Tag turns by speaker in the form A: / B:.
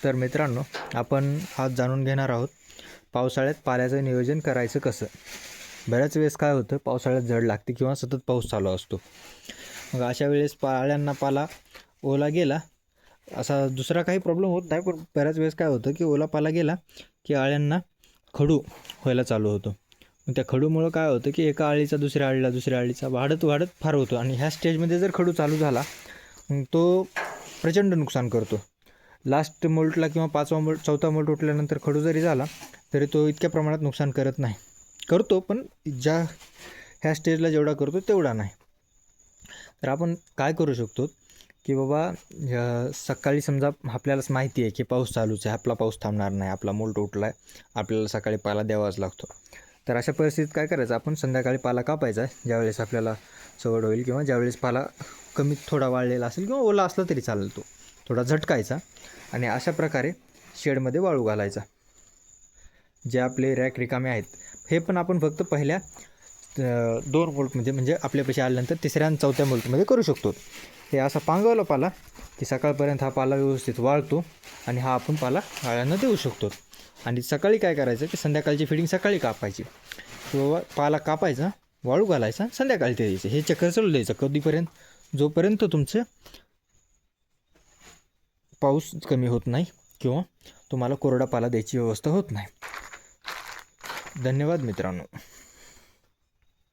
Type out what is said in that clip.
A: तर मित्रांनो, आपण आज जाणून घेणार आहोत पावसाळ्यात पाल्याचं नियोजन करायचं कसं. बऱ्याच वेळेस काय होतं, पावसाळ्यात जड लागते किंवा सतत पाऊस चालू असतो. मग अशा वेळेस पाल्यांना पाला ओला गेला, असा दुसरा काही प्रॉब्लेम होत नाही, पण बऱ्याच वेळेस काय होतं की ओला पाला गेला की अळ्यांना खडू व्हायला चालू होतो. मग त्या खडूमुळं काय होतं की एका अळीचा दुसऱ्या अळीला, दुसऱ्या अळीचा वाढत वाढत फार होतो. आणि ह्या स्टेजमध्ये जर खडू चालू झाला मग तो प्रचंड नुकसान करतो. लास्ट मोल्टला किंवा 5वा मोल्ट 4था मोल्ट उठल्यानंतर खडू जरी झाला तरी तो इतक्या प्रमाणात नुकसान करत नाही. करतो पण ज्या ह्या स्टेजला जेवढा करतो तेवढा नाही. तर आपण काय करू शकतो की बाबा सकाळी समजा आपल्यालाच माहिती आहे की पाऊस चालूच आहे, आपला पाऊस थांबणार नाही, आपला मोल्ट उठला आहे, आपल्याला सकाळी पाला द्यावाच लागतो. तर अशा परिस्थितीत काय करायचं, आपण संध्याकाळी पाला कापायचा आहे ज्यावेळेस आपल्याला सवड होईल, किंवा ज्यावेळेस पाला कमीत थोडा वाळलेला असेल किंवा ओला असला तरी चालेल, तो थोडा झटकायचा आणि अशा प्रकारे शेडमध्ये वाळू घालायचा. जे आपले रॅक रिकामे आहेत हे पण आपण फक्त पहिल्या 2 मोल्टमध्ये म्हणजे आपल्यापाशी आल्यानंतर 3ऱ्या आणि 4थ्या मोल्टमध्ये करू शकतो. हे असा पांगवला पाला की सकाळपर्यंत हा पाला व्यवस्थित वाळतो आणि हा आपण पाला अळ्यांना देऊ शकतो. आणि सकाळी काय करायचं की संध्याकाळची फिडिंग सकाळी कापायची किंवा पाला कापायचा, वाळू घालायचा, संध्याकाळी ते द्यायचं. हे चक्कर चालू द्यायचं कधीपर्यंत, जोपर्यंत तुमचं पाऊस कमी होत नाही किंवा तुम्हाला कोरडा पाला द्यायची व्यवस्था होत नाही. धन्यवाद मित्रांनो.